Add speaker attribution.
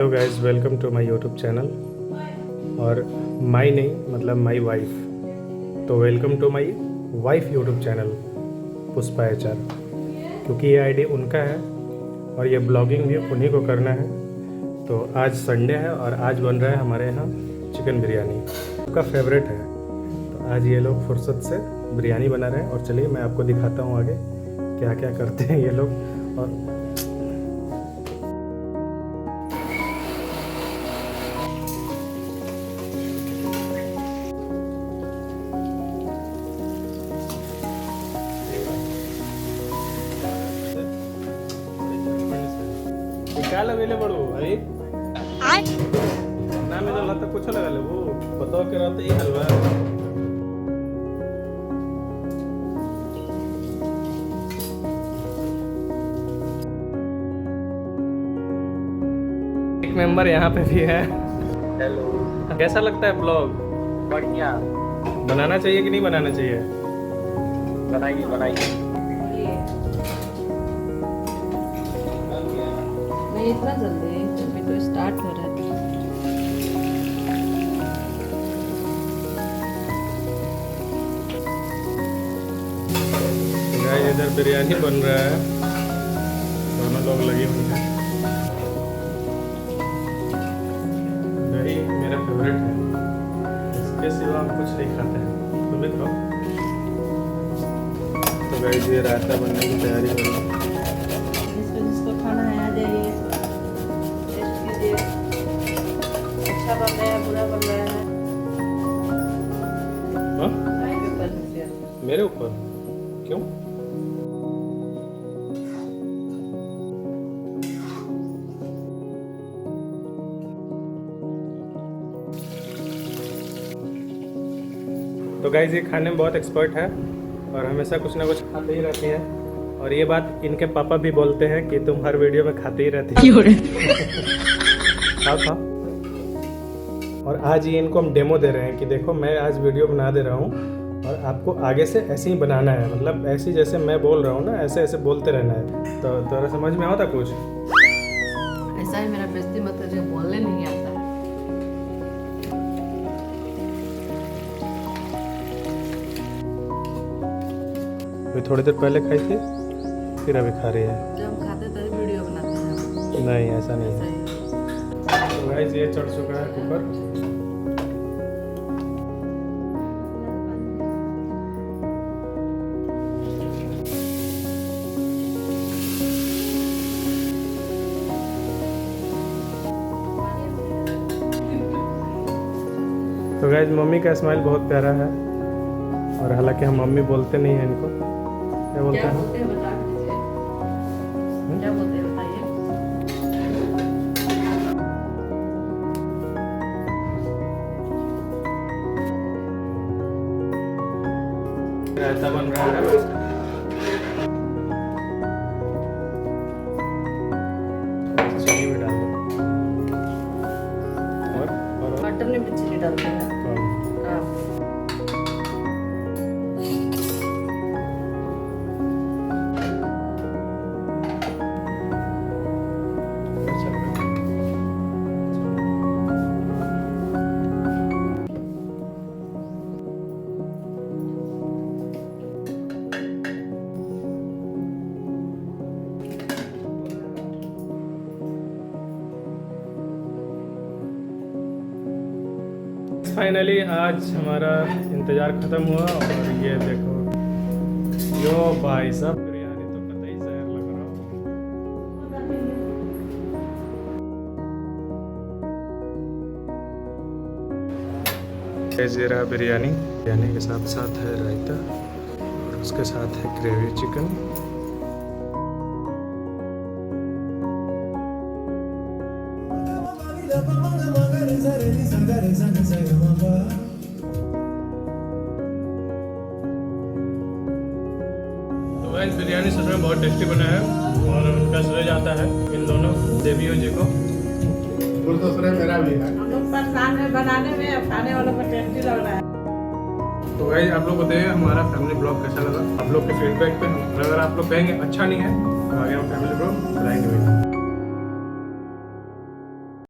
Speaker 1: Hello guys, welcome to my YouTube channel. और my नहीं मतलब माई वाइफ, तो welcome to my wife YouTube channel Pushpa HR, क्योंकि ये आईडी उनका है और ये ब्लॉगिंग भी उन्हीं को करना है। तो आज संडे है और आज बन रहा है हमारे यहाँ चिकन बिरयानी, सबका फेवरेट है। तो आज ये लोग फुर्सत से बिरयानी बना रहे हैं और चलिए मैं आपको दिखाता हूँ आगे क्या क्या करते हैं ये लोग। और क्या लगेले बड़ो भाई ना में तो लता कुछ लगा ले वो बताओ के रहते ही हलवा। एक मेंबर यहाँ पे भी है। हेलो, कैसा लगता है ब्लॉग?
Speaker 2: बढ़िया।
Speaker 1: बनाना चाहिए कि नहीं बनाना चाहिए?
Speaker 2: बनाइए बनाइए।
Speaker 3: नहीं इतना जल्दी, अभी तो स्टार्ट हो रहा है।
Speaker 1: गाइस इधर बिरयानी बन रहा है, दोनों लोग लगे हुए हैं। दही मेरा फेवरेट है, इसके सिवा हम कुछ नहीं खाते हैं। तुम भी खाओ। तो गाइस ये रायता बनने की तैयारी कर रहा है।
Speaker 3: जिसको खाना है आ जाइए, टेस्ट कीजिए। अच्छा बन रहा है, बुरा बन रहा है।
Speaker 1: हाँ?
Speaker 3: आपके ऊपर है।
Speaker 1: मेरे ऊपर क्यों? तो गाइस ये खाने में बहुत एक्सपर्ट है और हमेशा कुछ ना कुछ खाते ही रहती है। और ये बात इनके पापा भी बोलते हैं कि तुम हर वीडियो में खाते ही रहती हो। खाओ खाओ। और आज ये इनको हम डेमो दे रहे हैं कि देखो मैं आज वीडियो बना दे रहा हूँ और आपको आगे से ऐसे ही बनाना है, मतलब ऐसे जैसे मैं बोल रहा हूँ ना ऐसे ऐसे बोलते रहना है। तो तुम्हारा समझ में आता कुछ?
Speaker 3: ऐसा ही मेरा बेइज्जती मत करिए, बोलने नहीं आता है।
Speaker 1: अभी थोड़ी देर पहले खाई थी, फिर अभी खा रही है।
Speaker 3: जब हम खाते तभी वीडियो बनाते हैं।
Speaker 1: नहीं ऐसा नहीं
Speaker 3: ऐसा
Speaker 1: है।
Speaker 3: ही।
Speaker 1: तो गाइस ये चढ़ चुका है कुकर। तो गाइस मम्मी का स्माइल बहुत प्यारा है और हालांकि हम मम्मी बोलते नहीं हैं इनको। क्या बोलते
Speaker 3: क्या
Speaker 1: हैं?
Speaker 3: बोलते हैं बता दीजिए। क्या बोलते हैं बताइए।
Speaker 1: रायता बन रहा है। चीनी भी डाल दो। और
Speaker 3: मटन में भी चीनी डालते हैं। हाँ।
Speaker 1: फाइनली आज हमारा इंतज़ार ख़त्म हुआ और ये देखो, यो भाई साहब बिरयानी तो कतई जहर लग रहा हो। ये रहा बिरयानी, बिरयानी के साथ साथ है रायता और उसके साथ है ग्रेवी चिकन। तो गाइस बिरयानी सच में बहुत टेस्टी बना है और उनका श्रेय जाता है इन दोनों देवियों जी को।
Speaker 2: मेरा भी है।
Speaker 3: हम लोग परेशान है बनाने में, अब खाने वालों को टेस्टी लग रहा है।
Speaker 1: तो गाइस आप लोग बताइए हमारा फैमिली ब्लॉग कैसा लगा। आप लोग के फीडबैक पे अगर आप लोग कहेंगे अच्छा नहीं है तो आगे हम फैमिली ब्लॉग बनाएंगे भी।